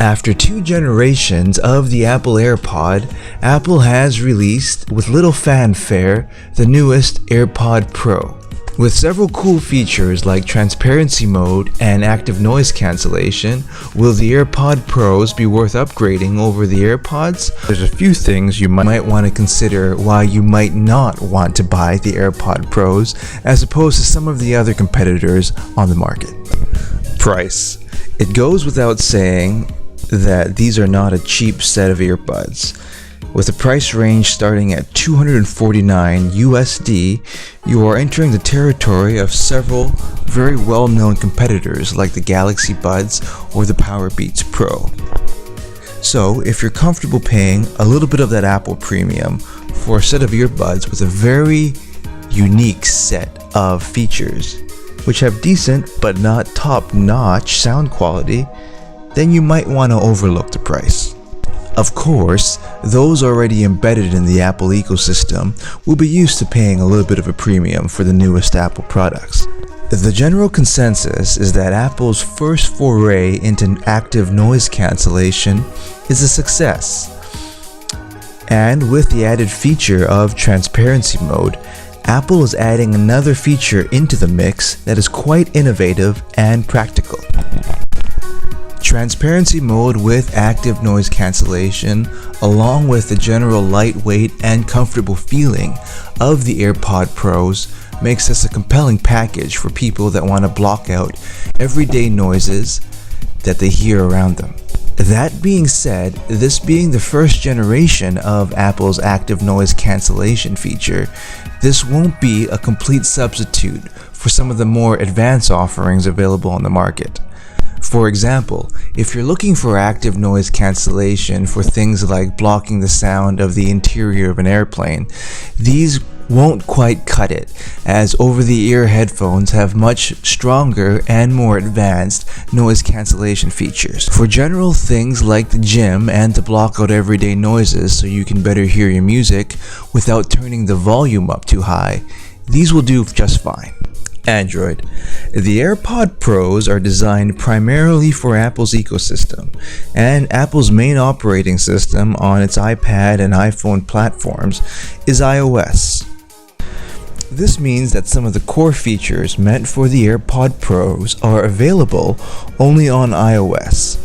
After 2 generations of the Apple AirPod, Apple has released, with little fanfare, the newest AirPod Pro. With several cool features like transparency mode and active noise cancellation, will the AirPod Pros be worth upgrading over the AirPods? There's a few things you might want to consider why you might not want to buy the AirPod Pros as opposed to some of the other competitors on the market. Price. It goes without saying that these are not a cheap set of earbuds. With a price range starting at $249 USD, you are entering the territory of several very well-known competitors like the Galaxy Buds or the Powerbeats Pro. So, if you're comfortable paying a little bit of that Apple premium for a set of earbuds with a very unique set of features, which have decent but not top-notch sound quality, then you might want to overlook the price. Of course, those already embedded in the Apple ecosystem will be used to paying a little bit of a premium for the newest Apple products. The general consensus is that Apple's first foray into active noise cancellation is a success. And with the added feature of transparency mode, Apple is adding another feature into the mix that is quite innovative and practical. Transparency mode with active noise cancellation, along with the general lightweight and comfortable feeling of the AirPod Pros, makes this a compelling package for people that want to block out everyday noises that they hear around them. That being said, this being the first generation of Apple's active noise cancellation feature, this won't be a complete substitute for some of the more advanced offerings available on the market. For example, if you're looking for active noise cancellation for things like blocking the sound of the interior of an airplane, these won't quite cut it, as over-the-ear headphones have much stronger and more advanced noise cancellation features. For general things like the gym and to block out everyday noises so you can better hear your music without turning the volume up too high, these will do just fine. Android. The AirPod Pros are designed primarily for Apple's ecosystem, and Apple's main operating system on its iPad and iPhone platforms is iOS. This means that some of the core features meant for the AirPod Pros are available only on iOS.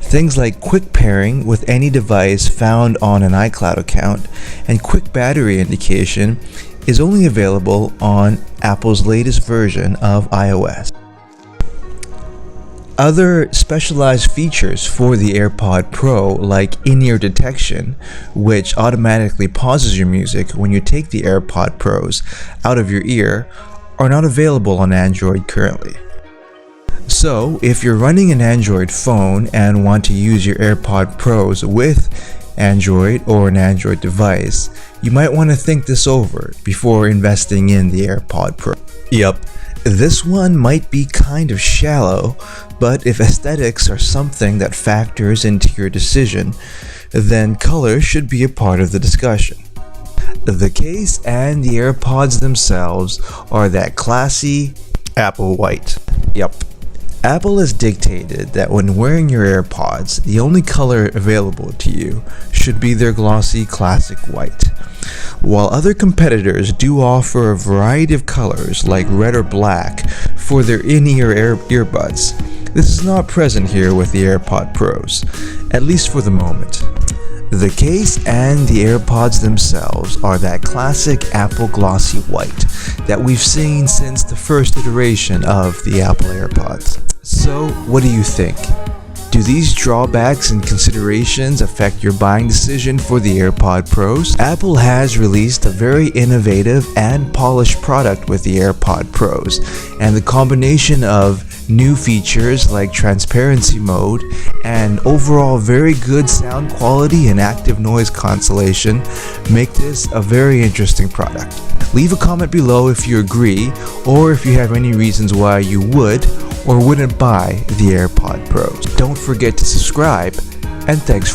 Things like quick pairing with any device found on an iCloud account and quick battery indication is only available on Apple's latest version of iOS. Other specialized features for the AirPod Pro, like in-ear detection, which automatically pauses your music when you take the AirPod Pros out of your ear, are not available on Android currently. So, if you're running an Android phone and want to use your AirPod Pros with Android or an Android device, you might want to think this over before investing in the AirPod Pro. Yup, this one might be kind of shallow, but if aesthetics are something that factors into your decision, then color should be a part of the discussion. The case and the AirPods themselves are that classy Apple white. Yup. Apple has dictated that when wearing your AirPods, the only color available to you should be their glossy classic white. While other competitors do offer a variety of colors like red or black for their in-ear earbuds, this is not present here with the AirPod Pros, at least for the moment. The case and the AirPods themselves are that classic Apple glossy white that we've seen since the first iteration of the Apple AirPods. So, what do you think? Do these drawbacks and considerations affect your buying decision for the AirPod Pros? Apple has released a very innovative and polished product with the AirPod Pros, and the combination of new features like transparency mode and overall very good sound quality and active noise cancellation make this a very interesting product. Leave a comment below if you agree or if you have any reasons why you would or wouldn't buy the AirPod Pros. Don't forget to subscribe, and thanks for